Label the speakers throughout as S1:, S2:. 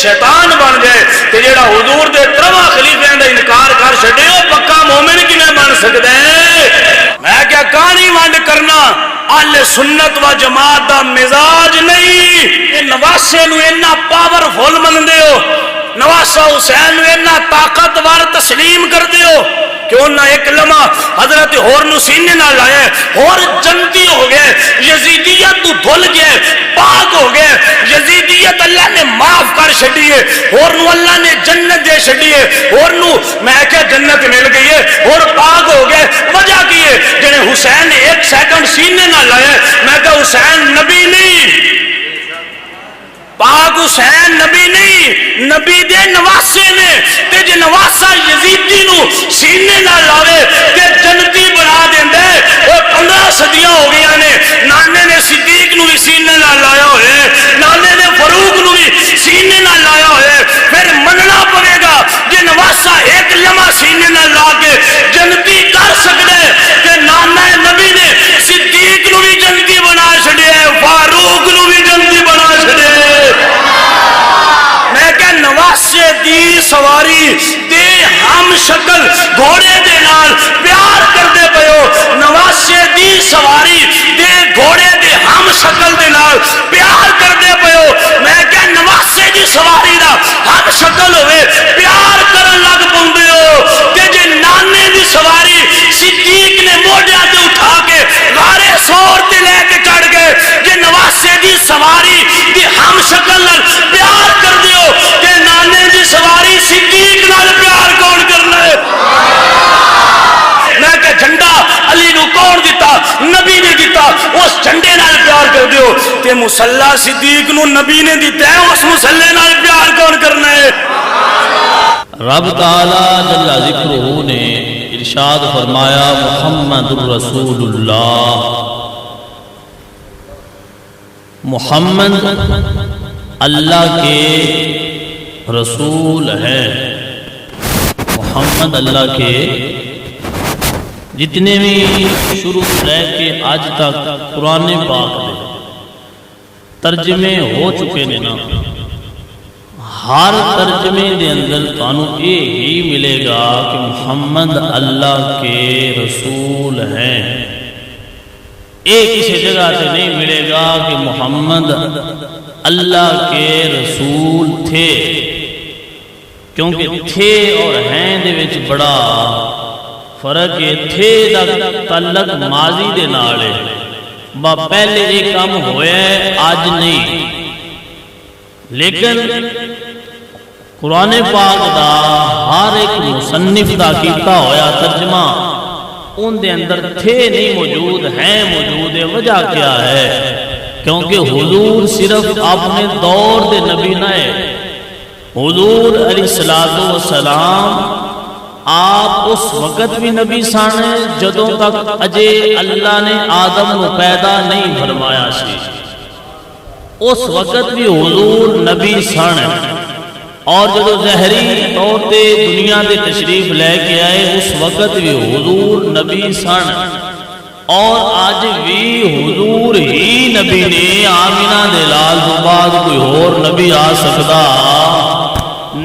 S1: شیطان بن جائے تے جڑا حضور دے ترواں خلیفیاں دا انکار کر چھڈے او پکا مومن کیویں بن سکدا ہے؟ میں کیا کہانی ونڈ کرنا اہل سنت و جماعت دا مزاج نہیں. یہ نواسے نو اتنا پاورفل مندے ہو، نواسہ حسین نو اتنا طاقتور تسلیم کر دیو کہ انہاں ایک لمحہ حضرت ہور نو سینے نہ لائے، ہور جنتی ہو گئے، یزیدیت تو دھل گئے، پاک ہو گئے. یزیدیت اللہ نے معاف کر چھڈیے، ہور نو اللہ نے جنت دے چھڈیے، ہور نو میں کہ جنت مل گئی ہے، ہور پاک ہو گئے. وجہ کی ہے جڑے حسین نے ایک سیکنڈ سینے نہ لائے. میں کہ حسین نبی نہیں، پاک حسین نبی نہیں، نبی دے نواسے نے. تے جے نواسا یزیدی نو سینے نہ لاوے تے جنتی بنا دیندے. وہ 15 صدیاں ہو گئی نے، نانے نے صدیق نو بھی سینے نہ لایا ہوئے، نانے نے فاروق نو بھی سینے نہ لایا ہوئے. پھر مننا پڑے گا جے نواسا ایک لمحہ سینے نہ لا کے جنتی کر سکدے کہ نانا نبی نے صدیق نو بھی جنتی بنا چھڈیا، فاروق نو بھی جنتی بنا چھڈیا. میں کہ نواسے دی سواری دے ہم شکل گھوڑے دے نال پیار کر دے پیو، نواسے دی سواری دے گھوڑے دے ہم شکل دے نال پیار کر دے پیو. میں کہ نواسے دی سواری دا ہم شکل ہوئے پیار کرن لگ پوندے ہو. تے جے نانے دی سواری صدیق نے موڈیاں تے اٹھا کے غارے سور تے لے کے چڑھ گئے، جے نواسے دی سواری دی ہم شکل نال پیار کر دیو تے نانے دی سواری صدیق نال پیار کون کرنا ہے؟ میں کہ جھنڈا علی نو کون دیتا؟ نبی نے دیتا. اس جھنڈے نال پیار کر دیو. تے مصلی صدیق نو نبی نے دیتا ہے، اس مصلی نال پیار کون کرنا ہے؟
S2: رب تعالیٰ جل ذکرہ نے ارشاد فرمایا محمد الرسول اللہ، محمد اللہ کے رسول ہیں. محمد اللہ کے جتنے بھی شروع سے لے کے آج تک قرآن پاک میں ترجمے ہو چکے نے نا، ہر ترجمے دے اندر تانوں یہ ہی ملے گا کہ محمد اللہ کے رسول ہیں. ایک کسی جگہ سے نہیں ملے گا کہ محمد اللہ کے رسول تھے، کیونکہ تھے اور ہیں دے وچ بڑا فرق ہے. تھے دا تعلق ماضی دے نال ہے، با پہلے یہ کام ہویا ہے آج نہیں. لیکن قرآن پاک دا ہر ایک مصنف دا کیتا ہویا ترجمہ ان دے اندر تھے نہیں موجود، ہیں موجود ہے. وجہ کیا ہے؟ کیونکہ حضور صرف اپنے دور دے نبی نہ ہے. حضور علیہ السلام آپ اس وقت بھی نبی سن جدوں تک اجے اللہ نے آدم کو پیدا نہیں فرمایا سی. اس وقت بھی حضور نبی سن، اور جدو ظاہری طور تے دنیا دے تشریف لے کے آئے اس وقت بھی حضور نبی سن. اور آج بھی حضور ہی نبی نے. آمینہ دے لال تو بعد کوئی اور نبی آ سکتا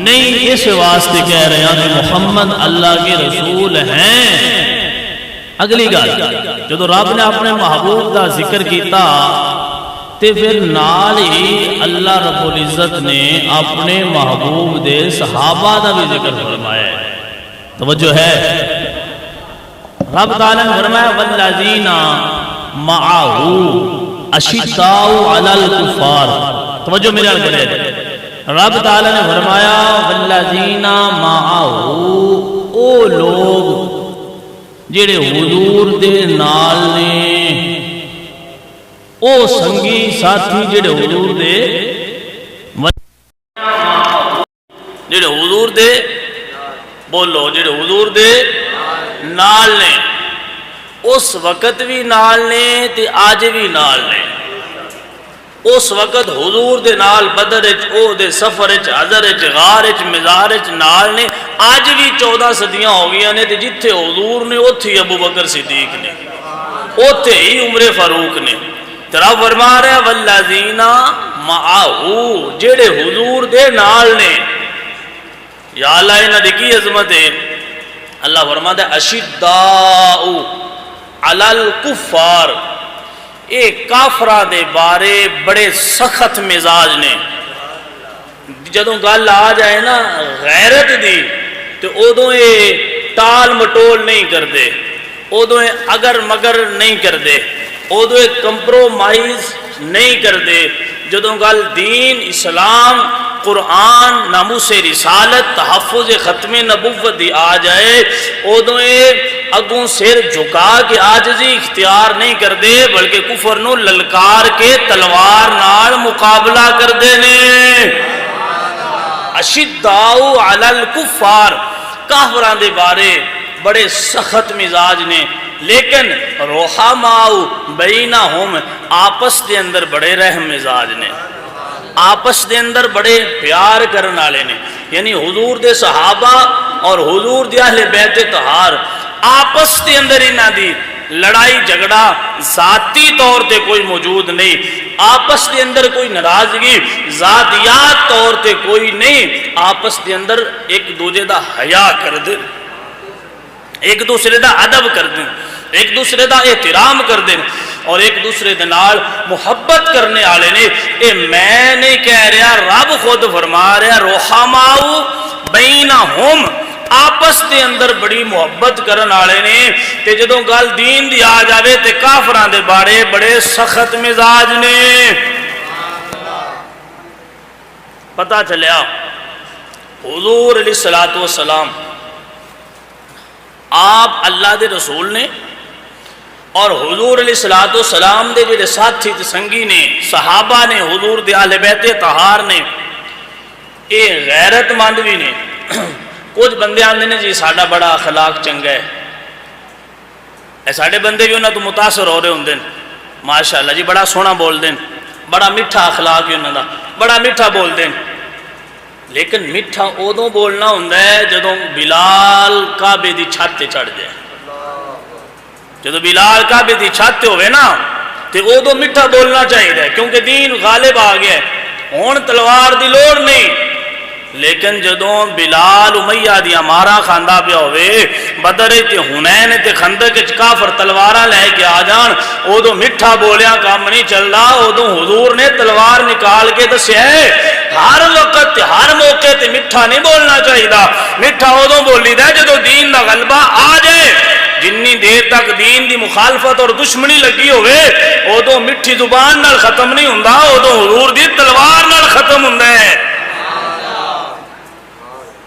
S2: نہیں. اس واسطے کہہ رہے ہیں کہ محمد اللہ کے رسول ہیں. اگلی گل، جدو رب نے اپنے محبوب دا ذکر کیتا تے پھر نال ہی اللہ رب العزت نے اپنے محبوب دے صحابہ دا بھی ذکر فرمایا ہے. توجہ ہے، رب تعالیٰ نے فرمایا والذین معہ اشداء علی الکفار. توجہ میرے آگے کرے، رب تعالیٰ نے فرمایا والذین معہ، او لوگ جڑے حضور دے نال نے، او سنگی ساتھی جڑے حضور دے بولو جڑے حضور دے نال نے، اس وقت بھی نال نے تے آج بھی نال نے. اس وقت حضور دے نال بدر اچ، او دے سفر اچ، حضر اچ، غار اچ، مزار اچ نال نے. آج بھی 14 صدیاں ہو گئی نے تے جتھے حضور نے اوتھے ابو بکر صدیق نے، اوتھے ہی عمر فاروق نے. ترا فرما رہا والذین معہو جڑے حضور دے نال نے. یا اللہ انہاں دی کی عظمت ہے. اللہ فرماتا ہے اشداء علی الکفار، اے کافراں دے بارے بڑے سخت مزاج نے. جدوں گل آ جائے نا غیرت دی تو ادوں یہ ٹال مٹول نہیں کرتے، ادوں اگر مگر نہیں کرتے، ادوں کمپرومائز نہیں کرتے. جدوں گل دین اسلام قرآن ناموس رسالت تحفظ ختم نبوت دی آ جائے ادوں اگوں سر جھکا کے عاجزی اختیار نہیں کرتے، بلکہ کفر نو للکار کے تلوار نال مقابلہ کرتے ہیں. اشداء علی الکفار، کافراں دے بارے بڑے سخت مزاج نے، لیکن رحماء بینہم آپس دے اندر بڑے رحم مزاج نے، آپس دے اندر بڑے پیار کرن والے نے. یعنی حضور دے صحابہ اور حضور دے اہل بیت طہار آپس دے اندر انہاں دی لڑائی جھگڑا ذاتی طور تے کوئی موجود نہیں، آپس دے اندر کوئی ناراضگی ذاتیات طور تے کوئی نہیں، آپس دے اندر ایک دوسرے دا حیا کر دے، ایک دوسرے دا ادب کر دیں، ایک دوسرے دا احترام کر دیں اور ایک دوسرے دے نال محبت کرنے والے نے. اے میں نہیں کہہ رہا، رب خود فرما رہا رحماء بینہم، آپس دے اندر بڑی محبت کرن والے نے. تے جدوں گل دین دی آ جاوے تے کافراں دے بارے بڑے سخت مزاج نے. پتہ چلیا حضور علیہ الصلوۃ والسلام آپ اللہ دے رسول نے، اور حضور علیہ الصلوۃ والسلام دے جڑے ساتھی تے سنگی نے، صحابہ نے، حضور دے اہل بیت طہار نے، اے غیرت مند بھی نے. کچھ بندے آندے نے جی ساڈا بڑا اخلاق چنگا ہے، اے ساڈے بندے بھی انہاں تو متاثر ہو رہے ہوندے نے، ماشاءاللہ جی بڑا سونا بول دین، بڑا میٹھا اخلاق ہے انہاں دا، بڑا میٹھا بول دین. لیکن میٹھا ادوں بولنا ہوندا ہے جدوں بلال کعبے دی چھت تے چڑھ جائے. جدوں بلال کعبے دی چھت تے ہوئے نا تے ادوں میٹھا بولنا چاہیے، کیونکہ دین غالب آ گیا ہے، ہن تلوار دی لوڑ نہیں. لیکن جدوں بلال امیہ دیاں مارا کھاندا پیا ہوئے، بدر تے حنین تے خندق وچ کافر تلواراں لے کے آ جان، ادوں میٹھا بولیا کام نہیں چلدا. ادوں حضور نے تلوار نکال کے دسیا ہے ہر وقت ہر موقع تے میٹھا نہیں بولنا چاہیے. میٹھا ادوں بولی دا جدوں دین دا غلبہ آ جائے. جنی دیر تک دین دی مخالفت اور دشمنی لگی ہوئے ادوں میٹھی زبان نال ختم نہیں ہوندا، ادوں حضور دی تلوار نال ختم ہوندا ہے.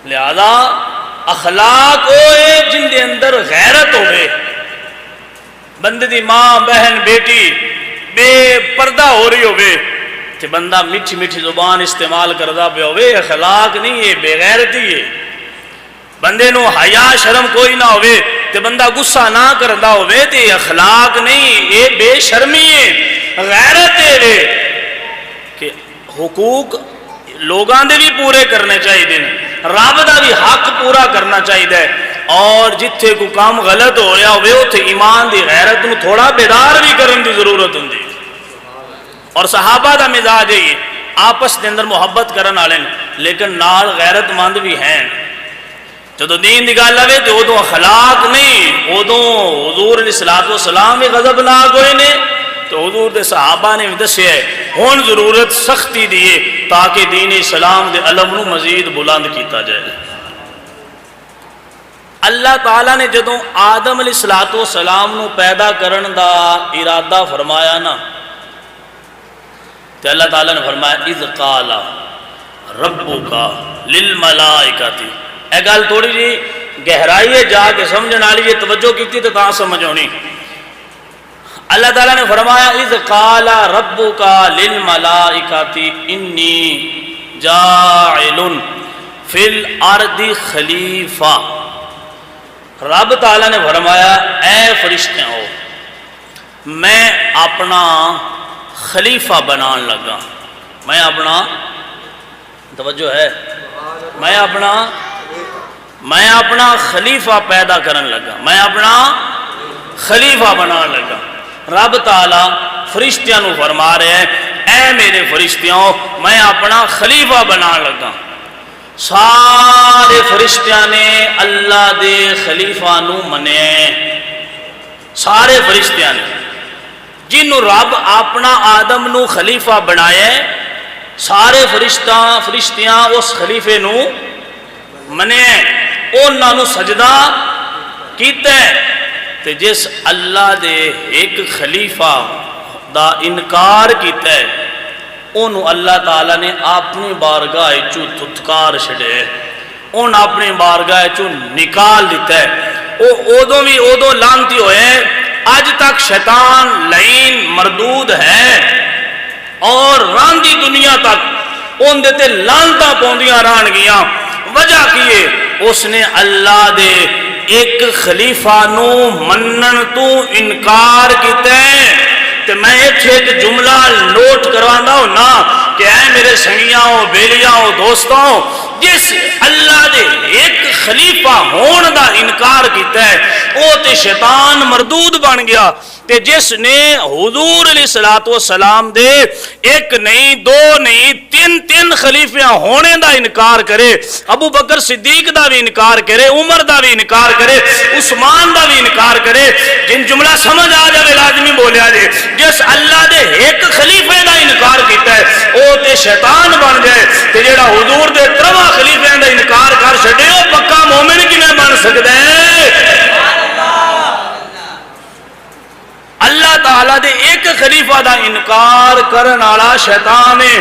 S2: لہذا اخلاق ہوئے جن دے اندر غیرت ہوئے، بندے دی ماں بہن بیٹی بے پردہ ہو رہی ہوئے کہ بندہ میٹھی میٹھی زبان استعمال کردا پیا ہوئے، اخلاق نہیں ہے، بے غیرتی ہے. بندے نو حیا شرم کوئی نہ ہوئے تے بندہ غصہ نہ کردا ہوئے تے اخلاق نہیں، یہ بے شرمی ہے. غیرت ہے کہ حقوق لوگاں دے بھی پورے کرنے چاہیے، رب دا بھی حق پورا کرنا چاہیے، اور جتھے کوئی کام غلط ہو رہا ہوئے اوتھے ایمان دی غیرت نو تھوڑا بیدار بھی کرن دی ضرورت ہوندی. اور صحابہ دا مزاج ہے یہ، آپس دے اندر محبت کرن والے لیکن نال غیرت مند بھی ہیں. جدوں دین دی گل آوے تے ادوں اخلاق نہیں، ادوں حضور علیہ الصلوۃ والسلام بھی غضبناک ہوئے نے تو حضور دے صحابہ نے بھی دسیا ہے ہن ضرورت سختی دی ہے تاکہ دین اسلام دے علم نو مزید بلند کیتا جائے. اللہ تعالیٰ نے جدوں آدم علیہ الصلوۃ والسلام نو پیدا کرن دا ارادہ فرمایا نا تے اللہ تعالیٰ نے فرمایا اذ قال ربک للملائکۃ. اے گل تھوڑی جی گہرائی ہے، جا کے سمجھن والی ہے، توجہ کیتی تو تاں سمجھ ہونی. اللہ تعالیٰ نے فرمایا اذ قال ربک للملائکۃ انی جاعل فی الارض خلیفہ. رب تعالیٰ نے فرمایا اے فرشتوں میں اپنا خلیفہ بنان لگا، میں اپنا توجہ ہے میں اپنا خلیفہ پیدا کرن لگا، میں اپنا خلیفہ بنان لگا. رب تعالیٰ فرشتیاں نو فرما رہے ہیں اے میرے فرشتیوں میں اپنا خلیفہ بنا لگا. سارے فرشتیاں نے اللہ دے خلیفہ نو منے. سارے فرشتیاں نے جنوں رب اپنا آدم نو خلیفہ بنایا سارے فرشتیاں اس خلیفے نو منے انہاں نو سجدہ کیتا ہے. تے جس اللہ دے ایک خلیفہ دا انکار کیتا ہے انہوں اللہ تعالیٰ نے اپنی بارگاہ چو تھتکار چھڑے ان اپنی بارگاہ چو نکال دیتا ہے. ادو لانتی ہوئے اج تک شیطان لعین مردود ہے اور راندی دنیا تک ان دیتے لانتا پوندیاں ران گیاں. وجہ کیے اس نے اللہ دے ایک خلیفہ نو منن تو انکار کیتے ہیں. تے میں ایک جملہ نوٹ کروانا ہوں نا کہ اے میرے سنگیاں بیلیاں دوستوں جس اللہ دے ایک خلیفہ ہون دا انکار کیتا ہے وہ تے شیطان مردود بن گیا. تے جس نے حضور علیہ السلام دے ایک نہیں دو نہیں تین خلیفیاں ہونے دا انکار کرے ابو بکر صدیق دا بھی انکار کرے عمر دا بھی انکار کرے عثمان دا بھی انکار کرے جن جملہ سمجھ آ جائے لازمی بولیا جائے جس اللہ دے ایک خلیفے دا انکار کیتا ہے وہ تے شیطان بن جائے. تے جیڑا حضور دے ترواں خلیفے دا انکار کر چھڈے وہ پکا مومن کیویں بن سکدا ہے؟ اللہ تعالیٰ دے ایک خلیفہ دا انکار کرن والا شیطان ہے.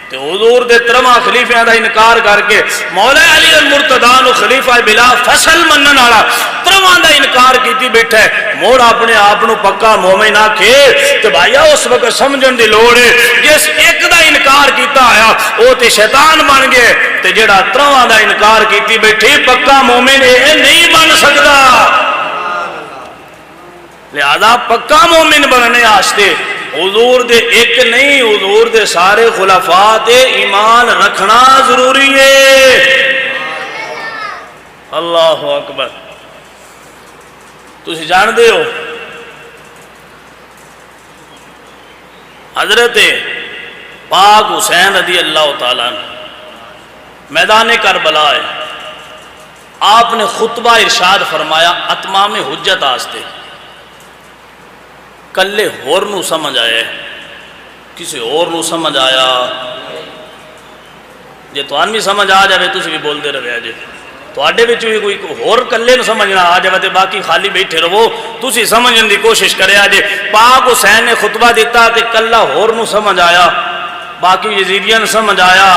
S2: تے حضور دے ترواں خلیفیاں دا انکار کر کے مولا علی المرتضی نو خلیفہ بلا فصل منن والا ترواں دا انکار کیتی بیٹھا ہے. موڑ اپنے آپ نو پکا مومن آکھے تے بھائیا اس وقت سمجھن دی لوڑ ہے جس ایک دا انکار کیتا آیا وہ تے شیطان بن گئے تے جڑا ترواں دا انکار کیتی بیٹھی پکا مومن اے نہیں بن سکدا. لہذا پکا مومن بننے آستے حضور دے ایک نہیں حضور دے سارے خلفاء تے ایمان رکھنا ضروری ہے. اللہ اکبر. تسی جان دے ہو حضرت پاک حسین رضی اللہ تعالیٰ میدان کربلا ہے آپ نے خطبہ ارشاد فرمایا اتمام حجت آستے کلے ہور نو سمجھ آیا کسی اور نو سمجھ آیا جے توان بھی سمجھ آ جائے تسی بھی بول دے رہے جے تواڈے وچ بھی کوئی ہور کلے نو سمجھنا آ جائے تے باقی خالی بیٹھے رہو تسی سمجھن دی کوشش کرے جے. پاک حسین نے خطبہ دیتا تے کلا ہور نو سمجھ آیا باقی یزیدیاں نو سمجھ آیا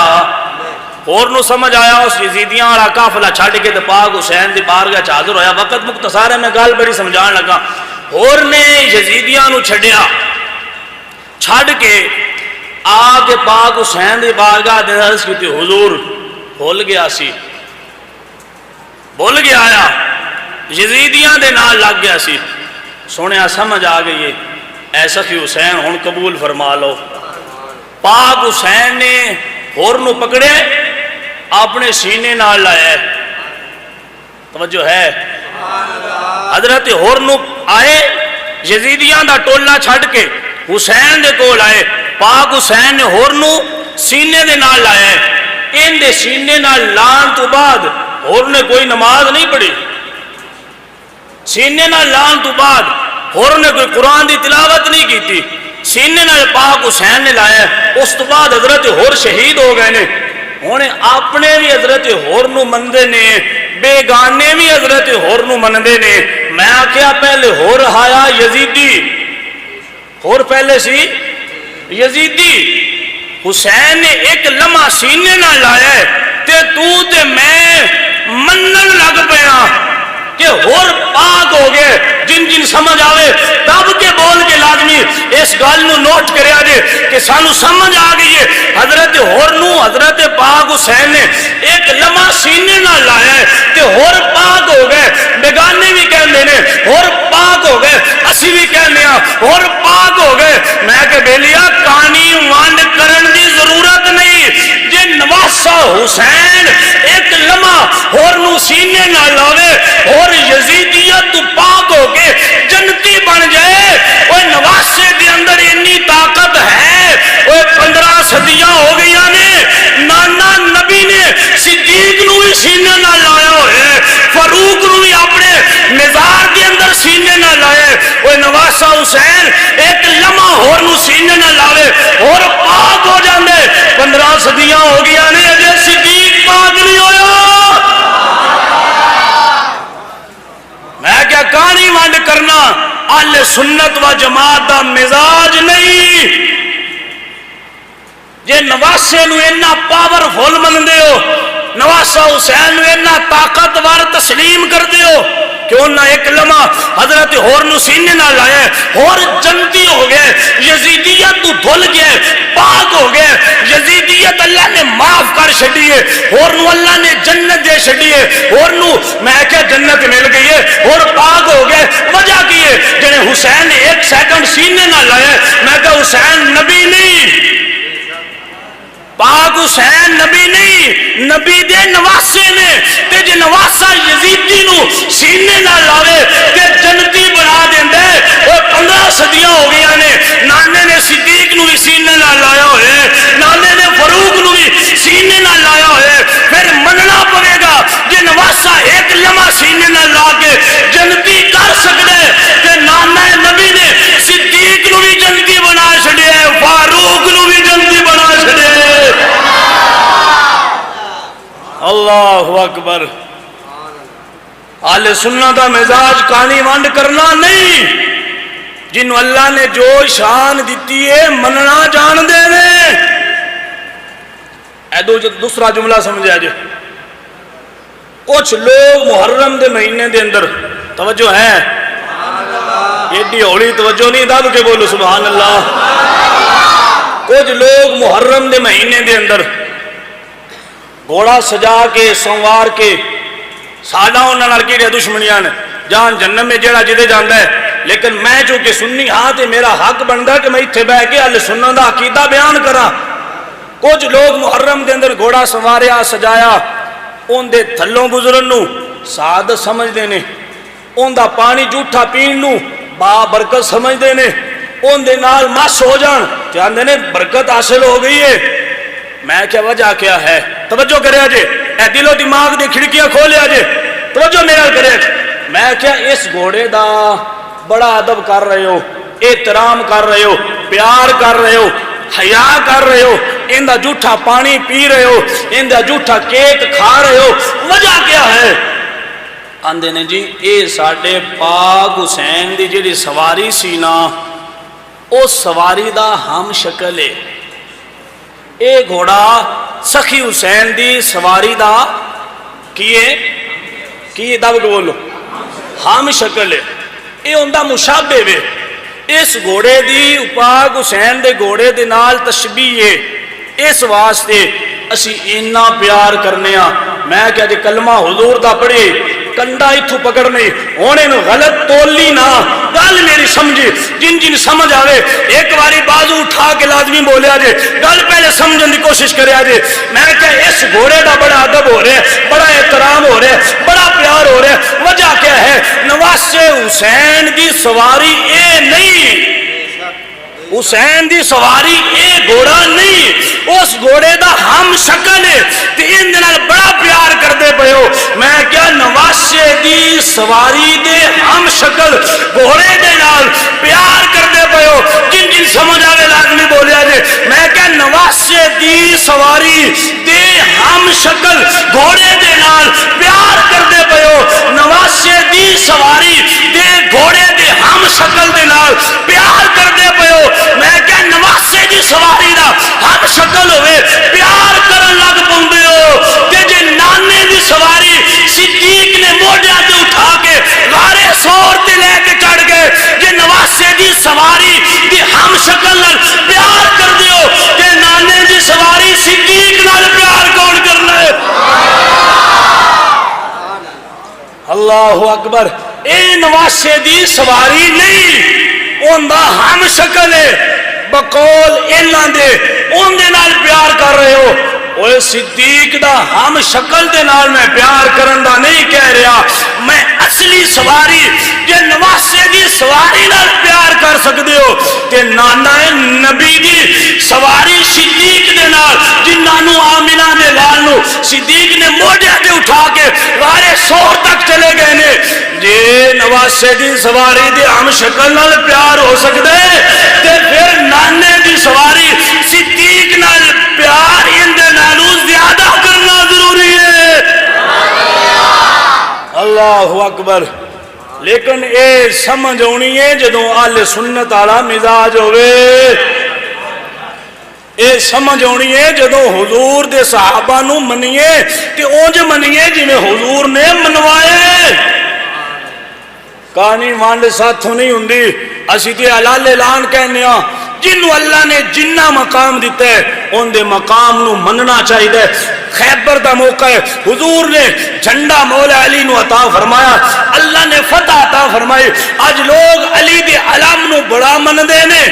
S2: اور نو سمجھ آیا اس یزیدیاں والا قافلہ چھڈ کے تے پاک حسین دی بارگاہ چ حاضر ہویا. وقت مختصر ہے میں گل بڑی سمجھان لگا. اور نے یزیدیاں نو چھڈیا چھڈ کے آ کے پاک حسین دی بارگاہ دے عرض کیتی حضور بھول گیا سی بھول گیا آیا یزیدیاں دے نال لگ گیا سی سنیا سمجھ آ گئی ہے ایسا کہ حسین ہن قبول فرما لو. پاک حسین نے اور نو پکڑے اپنے سینے نال لایا توجہ ہے حضرت ہور نو آئے یزیدیاں دا ٹولہ چھڈ کے حسین دے کول آئے پاک حسین نے ہور نو سینے دے نال لایا ان دے سینے نال لان تو بعد ہور نے کوئی نماز نہیں پڑھی سینے نال لان تو بعد ہور نے کوئی قرآن دی تلاوت نہیں کیتی سینے نال پاک حسین نے لایا اس تو بعد حضرت ہور شہید ہو گئے نے ہونے اپنے بھی حضرت ہور نو مندے نے بیگانے بھی حضرت ہور نو مندے نے. میں آکھیا پہلے ہور آیا یزیدی ہور پہلے سی یزیدی حسین نے ایک لمحہ سینے نہ لایا تے تو تے میں منن لگ پیا کہ ہور پاک ہو گئے. جن جن سمجھ آوے دب کے بول کے لازمی اس گل نو نوٹ کریا جے کہ سانو سمجھ آ گئی ہے حضرت ہور نو حضرت پاک حسین نے ایک لمحہ سینے نہ لایا ہے تے ہور پاک ہو گئے. بیگانے بھی کہندے نے ہور پاک ہو گئے اسی بھی کہندے ہاں ہور پاک ہو گئے. میں کہ بیلیا کہانی ونڈ کرن دی ضرورت نہیں جے نواسا حسین ایک لمحہ ہور نو سینے نہ لاوے اور یزیدیت تو پاک ہو کے جنتی بن جائے اور نواسے دے اندر
S1: جماعت دا مزاج نہیں. جے نواسے نو اینا پاورفل مندے ہو، نواسا حسین نو اینا طاقتور تسلیم کر دیو کہ انہاں ایک لمحہ حضرت ہور نو سینے نہ لایا، ہور جنتی ہو گئے، یزیدیت تو دھل گئے، پاک ہو گئے. یزیدیت اللہ نے معاف کر چھڈیے، ہور نو اللہ نے جنت دے چھڈیے، ہور نو میں کیا جنت مل گئی ہے، ہور پاک ہو گئے. وجہ کی ہے جنے حسین نے ایک سیکنڈ سینے نہ لایا. میں کہا حسین نبی نہیں، پاک حسین نبی نہیں، نبی دے نواسے نے. تے جے نواسا یزیدی نو سینے نہ لاوے تے جنتی بنا دیندے. او 15 صدیاں ہو گیا نے، نانے نے صدیق نو بھی سینے نہ لایا ہوئے، نانے نے فاروق نو بھی سینے نہ لایا ہوئے. پھر مننا پڑے گا جے نواسا ایک لمحہ سینے نہ لا کے جنتی کر سکدے تے نانا نبی نے صدیق نو بھی جنتی بنا چھڈیا، فاروق نو بھی جنتی بنا چھڈیا. اللہ اکبر. اہل سنت دا مزاج کہانی ونڈ کرنا نہیں، جنہوں اللہ نے جو شان دیتی ہے مننا جان دے نے. اے دوسرا جملہ سمجھا جائے. کچھ لوگ محرم دے مہینے دے اندر توجہ ہے، ایڈی ہوڑی توجہ نہیں، دب کے بولو سبحان اللہ. کچھ لوگ محرم دے مہینے دے اندر گھوڑا سجا کے سنوار کے ساڈا انہاں نال کیڑے دشمنیاں نے، جان جنم میں جیڑا جدے جاندا ہے. لیکن میں جو کہ سنی ہاں تے میرا حق بندا کہ میں ایتھے بیٹھ کے اہل سنت دا عقیدہ بیان کراں. کچھ لوگ محرم دے اندر گھوڑا سواریا سجایا، اون دے تھلوں گزرن نو سعادت سمجھدے نے، اون دا پانی جھوٹا پین نو با برکت سمجھدے نے، اون دے نال مس ہو جان چاہندے نے برکت حاصل ہو گئی ہے. میں کیا وجہ کیا ہے؟ توجہ کرے جے، اے دل و دماغ دی کھڑکیاں کھولیا جے، توجہ میرا کرے. میں کیا اس گھوڑے دا بڑا ادب کر رہے ہو، احترام کر رہے ہو، پیار کر رہے ہو، حیا کر رہے ہو، ان دا جھوٹا پانی پی رہے ہو، ان دا جھوٹا کیک کھا رہے ہو، وجہ کیا ہے؟ آندے نے جی اے ساڈے پاک حسین دی جڑی سواری سی نا، او سواری دا ہم شکل ہے. اے گھوڑا سخی حسین دی سواری دا کی دب کو بولو ہم شکل ہے. اے اندہ مشابہ وے. اس گھوڑے دی پاک حسین دے گھوڑے دے نال تشبیہ ہے. اس واسطے اسی اینا پیار کرنے ہاں. میں کہا جی کلمہ حضور دا پڑھے کنڈا اتھو پکڑنے ہونے نو غلط تولی نہ گل میری سمجھے. جن جن سمجھ آوے ایک باری بازو اٹھا کے لازمی بولے آجے، گل پہلے سمجھن دی کوشش کرے آجے. میں کہ اس گھوڑے دا بڑا ادب ہو رہا ہے، بڑا احترام ہو رہا ہے، بڑا پیار ہو رہا ہے. وجہ کیا ہے؟ نواسے حسین دی سواری اے نہیں، حسین دی سواری اے گھوڑا نہیں، اس گھوڑے دا ہم شکل ہے تے ان دے نال بڑا پیار کردے پئے ہو. میں کیا نواسے دی سواری دے ہم شکل گھوڑے دے نال پیار کردے پئے ہو. جن جن سمجھ آوے لازمی بولیا جے. میں کیا نواسے دی سواری دے ہم شکل گھوڑے دے نال پیار کردے پئے ہو. نواسے دی سواری دے گھوڑے دے ہم شکل دے نال پیار کردے پئے ہو. میں کیا نواسے دی سواری دا ہم شکل ہوئے پیار کرن لگ پوندے ہو. تے جے نانے دی سواری صدیق نے موڈیاں تے اٹھا کے غارے سور تے لے کے چڑھ گئے، جے نواسے دی سواری دی ہم شکل نال پیار کر دیو تے نانے دی سواری صدیق نال پیار کون کرنا ہے؟ اللہ اکبر. اے نواسے دی سواری نہیں، اون دا ہم شکل ہے. بقول انہاں دے اون دے نال پیار کر رہے ہو. اوے صدیق دا ہم شکل دے نال میں پیار کرن دا نہیں کہہ رہا. میں اصلی سواری جے نواسے دی سواری نال پیار کر سکدے ہو تے نانا نبی دی سواری صدیق دے نال، جنہاں نو آمنہ دے لال نو صدیق نے موڈے تے اٹھا کے غارے سور تک چلے گئے نے. جے نواسے دی سواری دے ہم شکل نال پیار ہو سکدے تے پھر نانے دی سواری صدیق نال پیار ان دے نالو زیادہ کرنا ضروری ہے. اللہ اکبر. لیکن اے سمجھ آنی ہے جدوں اہل سنت والا مزاج ہوئے، اے سمجھ آنی ہے جدوں حضور دے صحابہ نو منیے کہ اونج منیے جویں حضور نے منوائے۔ کہانی وانڈ ساتھوں نہیں ہوندی، اسی تے حلال اعلان کہنے ہاں جنوں اللہ نے جنہ مقام دیتا ہے ان دے مقام نو مننا چاہیے۔ خیبر دا موقع ہے، حضور نے جھنڈا مولا علی نو عطا فرمایا، اللہ نے فتح عطا فرمائی، آج لوگ علی دے علم نو بڑا من دے نے،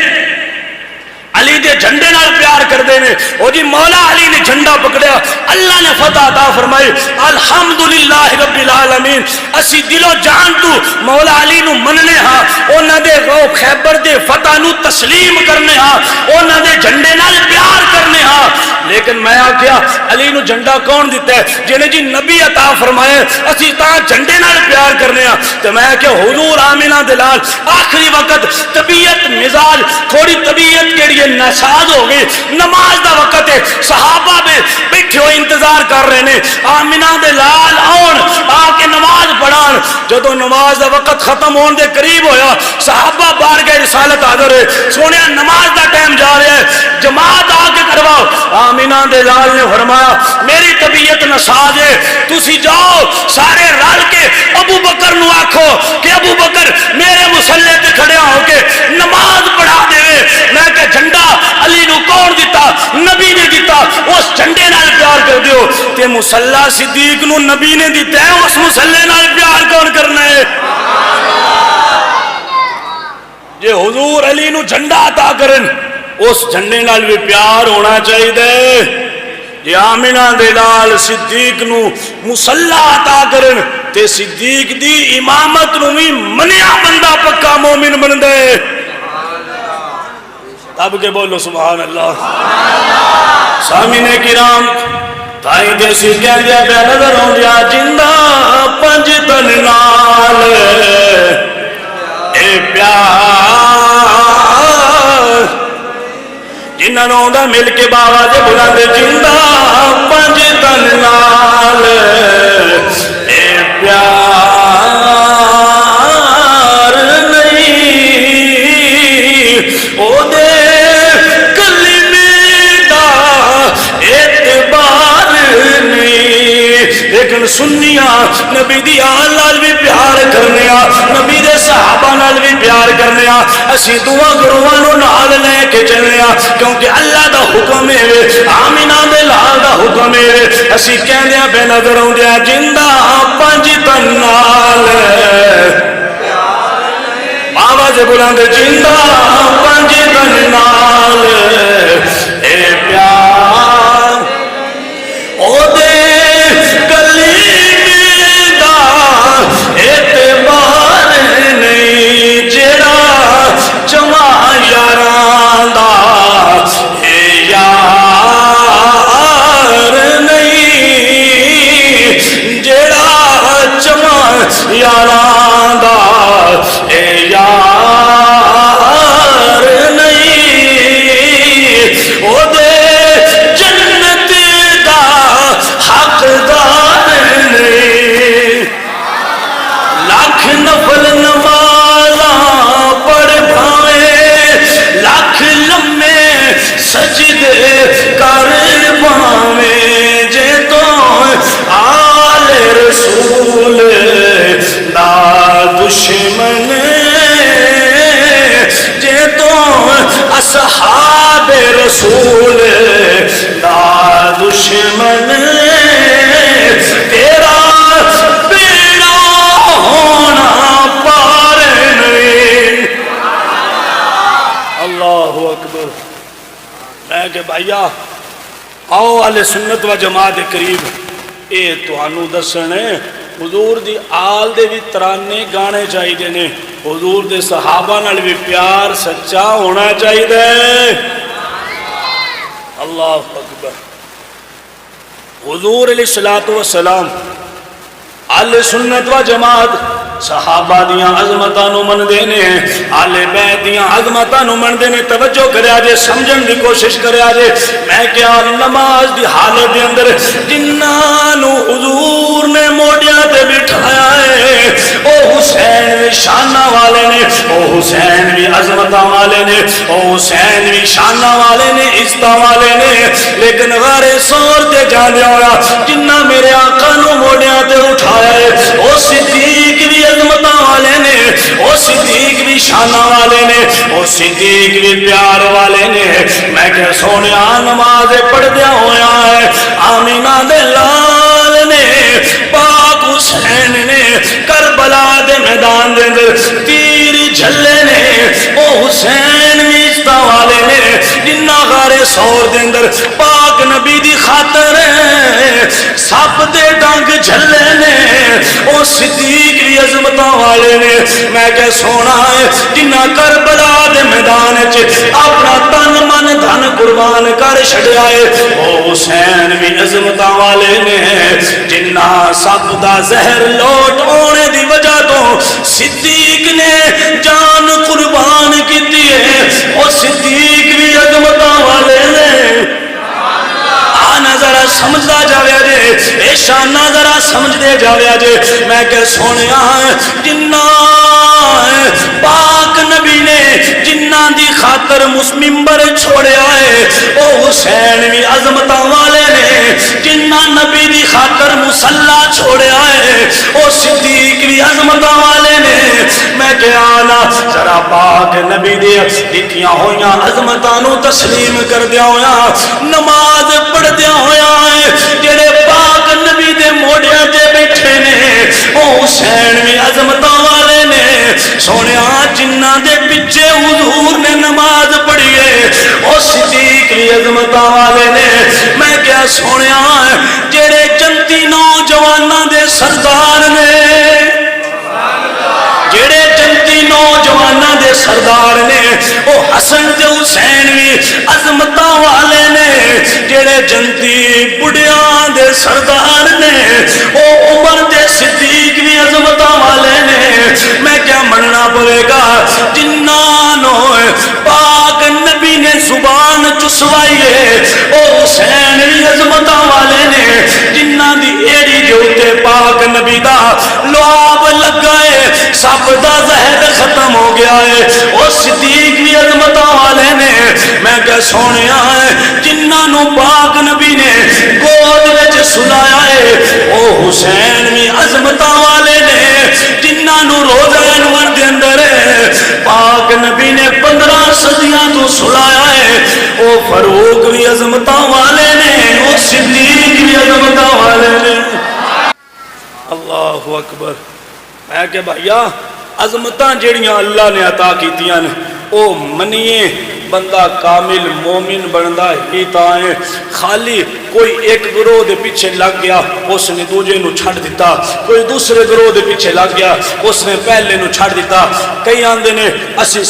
S1: علی دے جھنڈے نال پیار کر دے نے، او جی مولا علی نے جھنڈا پکڑیا، اللہ نے فتح عطا فرمائی، الحمدللہ رب العالمین۔ اسی دل و جان تو مولا علی نو مننے ہاں، انہاں دے خیبر دے فتح نو تسلیم کرنے ہاں، انہاں دے جھنڈے نال پیار کرنے ہاں۔ لیکن میں آکھیا علی نو جھنڈا کون دیتا ہے؟ جنہیں جی نبی عطا فرمائے، اسی تاں جھنڈے نال پیار کرنے ہاں۔ تو میں آکھیا حضور آمینہ دلال آخری وقت طبیعت مزاج تھوڑی طبیعت کیڑی ناساز ہو گئی، نماز دا وقت ہے، صحابہ میں بیٹھے ہوئے انتظار کر رہے ہیں آمینہ دے لال آن آ کے نماز پڑھان۔ جدو نماز دا وقت ختم ہون دے قریب ہویا، صحابہ بارگاہ رسالت حاضر ہے، سونے نماز دا ٹائم جا رہا ہے، جماعت آ کے کرواؤ۔ آمینہ دے لال نے فرمایا میری طبیعت ناساز ہے، تسی جاؤ سارے رل کے ابو بکر نو آکھو کہ ابو بکر میرے مصلی تے کھڑیا ہو کے نماز پڑھا دے۔ میں کہ جھنڈا علی نو کون دیتا؟ نبی نے دیتا، اس جھنڈے نال پیار کر دیو۔ تے مصلی صدیق نو نبی نے دیتا ہے، اس مصلی نال پیار کون کرنا ہے؟ جے حضور علی نو جھنڈا عطا کرن اس جھنڈے نال بھی پیار ہونا چاہیے۔ جے آمینہ دے لال صدیق نو مصلی عطا کرن تے صدیق دی امامت نو بھی منیا بندہ پکا مومن بن دے۔ تب کے بولو سبحان اللہ۔ سامعین کرام تائیں دے سی کہہ دیا پہ نظر ہوں دیا جندہ پنج تن نال اے پیار جنہ نوندہ مل کے بابا جے بلند جندہ پنج تن نال اے پیار نہیں او دے لیکن سنیاں نبی دی آل نال بھی پیار کرنے آ، نبی دے صحابہ نال بھی پیار کرنے آ، اسی دعا گروہانو نال لے کے چلنے آ، کیونکہ اللہ دا حکم ہے، آمینہ دے لال دا حکم ہے۔ اسی کہنے آ بے نظر ہوں دیا جندہ پنج تن نال بابا سے بلند جندہ پنج تن نال اے پیار او دے اعتبار نہیں جڑا جمع یاران دا اے یار نہیں جڑا جمع یاران دا اے یار نہیں او دے جنت دا حقدار نہیں۔ لاکھ نفل نمازاں پڑھ بھائیں، لاکھ لمے سجدے کر پاویں، جے تو آل رسول دا دشمن، جے تو اصحاب رسول دا دشمن، تیرا اللہ اکبر۔ میں کہ بھائیا آؤ اہل سنت و جماعت قریب اے توانو دسنے حضور دی آل دے بھی ترانے گانے چاہیے نے، حضور دے صحابہ نال بھی پیار سچا ہونا چاہیے۔ اللہ اکبر۔ حضور علیہ الصلوۃ والسلام اہل سنت و جماعت صحابہ دیاں عظمتاں نو من دینے ہیں، آل بیت دیاں عظمتاں نو من دینے۔ توجہ کرے آجے، سمجھن دی کوشش کرے آجے۔ میں کیا نماز دی حالت دے اندر جنہاں نو حضور نے موڑیاں تے بٹھایا ہے او حسین بھی شانہ والے نے، او حسین بھی عظمت والے نے، او حسین بھی شانہ والے نے، عزت والے نے، لیکن غار سور تے جاندیا ہویا جنہ میرے آقا نو موڑیاں تے اٹھایا ہے، او صدیق بھی عظمت والے نے، او صدیق بھی شانہ والے نے، او صدیق بھی پیار والے نے۔ میں کہ سونے نماز پڑھ دیا ہویا ہے، آمینہ دے لال نے، پاک حسین نے کربلا دے میدان دے اندر تیر جھلے نے، او حسین بھی عزت والے نے، جنہ غار سور دے اندر پاک نبی دی خاطر سب دے ڈنگ جھلے نے، او صدیق بھی عظمت والے نے۔ میں کہ سونا ہے جنہ کربلا دے میدان چ اپنا تن من دھن قربان کر چھڑیا ہے، او حسین بھی عظمت والے نے، جنہ سب دا زہر لوٹ ہونے دی وجہ تو صدیق نے جان قربان کی ہے، او صدیق بھی عظمت والے نے۔ آنا ذرا سمجھدا جاویا جے، اے شانہ ذرا سمجھ دے جاویا جے۔ میں کہ سونیا جنہ پاک نبی نے جنہ دی خاطر ممبر چھوڑیا ہے، او حسین بھی عظمت والے نے، جنہ نبی دی خاطر مصلا چھوڑیا ہے، او صدیق بھی عظمت والے نے۔ میں کہ آنا ذرا پاک نبی دے دتیاں ہویاں عظمتاں نو تسلیم کر دیا ہویا، نماز پڑھ دیا ہویا ہے، جڑے پاک نبی دے موڑیاں تے بیٹھے نے، او حسین بھی عظمت والے نے۔ سونیا جنہ دے پیچھے حضور نے نماز پڑھی ہے، او صدیق بھی عظمت والے نے۔ میں کیا سونیا جڑے جنتی نوجواناں دے سردار نے، جڑے جنتی نوجواناں دے سردار نے، او حسن تے حسین بھی عظمت والے نے، جڑے جنتی بڑیاں دے سردار نے، او عمر دے صدیق بھی عظمت والے نے۔ میں کیا مننا پڑے گا جنہاں نو پاک نبی نے زبان چسوائی ہے، او حسین بھی عظمت والے نے، جنہاں دی ایڑی جو تے پاک نبی دا لعاب لگا ہے، سب دا زہد ختم ہو گیا ہے، او صدیق بھی عظمت والے نے۔ میں کہ سونیا ہے جنہاں نو پاک نبی نے گود وچ سلایا ہے، او حسین بھی عظمت والے نے، جنہاں نو روزہ انور دے اندر پاک نبی نے 15 صدیاں تو سلایا ہے، او فاروق بھی عظمت والے نے، او صدیق بھی عظمت والے نے۔ اللہ اکبر۔ میں کہ بھائیا عظمتاں جڑیاں اللہ نے عطا کیتیاں نے، او منیے بندہ کامل مومن بندا ہی تائیں۔ خالی کوئی ایک گروہ دے پیچھے لگ گیا، اس نے دوجے نو چھڑ دیتا، کوئی دوسرے گروہ دے پیچھے لگ گیا، اس نے پہلے نو چھڑ دیتا۔ کئی آندے نے اسی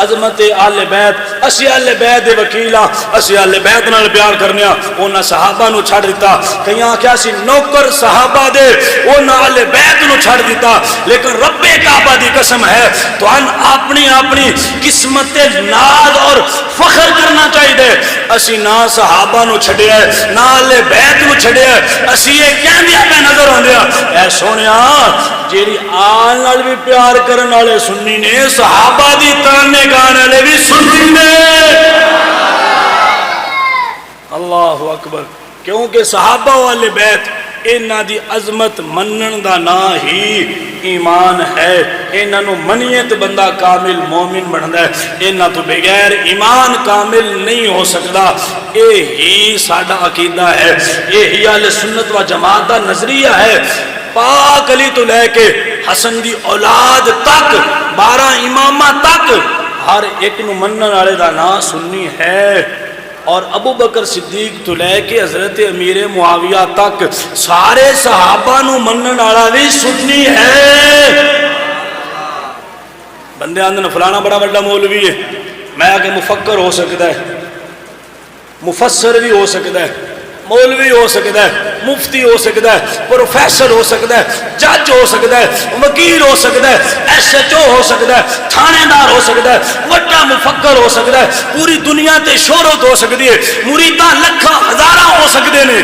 S1: عظمت آل بیت، اسی آل بیت دے وکیلاں، اسی آل بیت نال پیار کرنیاں، انہاں صحابہ نو چھڑ دیتا۔ کئی آکھیا اسی نوکر صحابہ دے، انہاں آل بیت نو چھڑ دیتا۔ لیکن رب کعبہ دی قسم ہے تو ان اپنی اپنی قسمت ناز اور فخر کرنا چاہیے۔ اسی نہ صحابہ نو چھڑیا ہے، نہ اہل بیت نو چھڑیا ہے، اسی یہ کہندیا پہ نظر آندیا اے سونیا جیڑی آن نال بھی پیار کرن والے سنی نے، صحابہ دی تانے گانے والے بھی سنی نے۔ اللہ اکبر۔ کیونکہ صحابہ والے بیت انہاں دی عظمت منن دا نا ہی ایمان ہے، انہاں نو منیے تے بندہ کامل مومن بندا ہے، انہاں تو بغیر ایمان کامل نہیں ہو سکتا۔ یہی ساڈا عقیدہ ہے، یہی اہل سنت و جماعت دا نظریہ ہے۔ پاک علی تو لے کے حسن دی اولاد تک، 12 امامہ تک، ہر ایک نو منن والے دا نا سنی ہے۔ اور ابو بکر صدیق تو لے کے حضرت امیر معاویہ تک سارے صحابہ نو منن والا بھی سنی ہے۔ بندے آندے فلانا بڑا بڑا مولوی ہے، میں آگے مفکر ہو سکتا ہے، مفسر بھی ہو سکتا ہے، مولوی ہو سکتا ہے، مفتی ہو سکتا ہے، پروفیسر ہو سکتا ہے، جج ہو سکتا ہے، وکیل ہو سکتا ہے، ایس ایچ او ہو سکتا ہے، تھانے دار ہو سکتا ہے، وڈا مفکر ہو سکتا ہے، پوری دنیا تے شہرت ہو سکتی ہے، مریداں لکھاں ہزاراں ہو سکتے ہیں،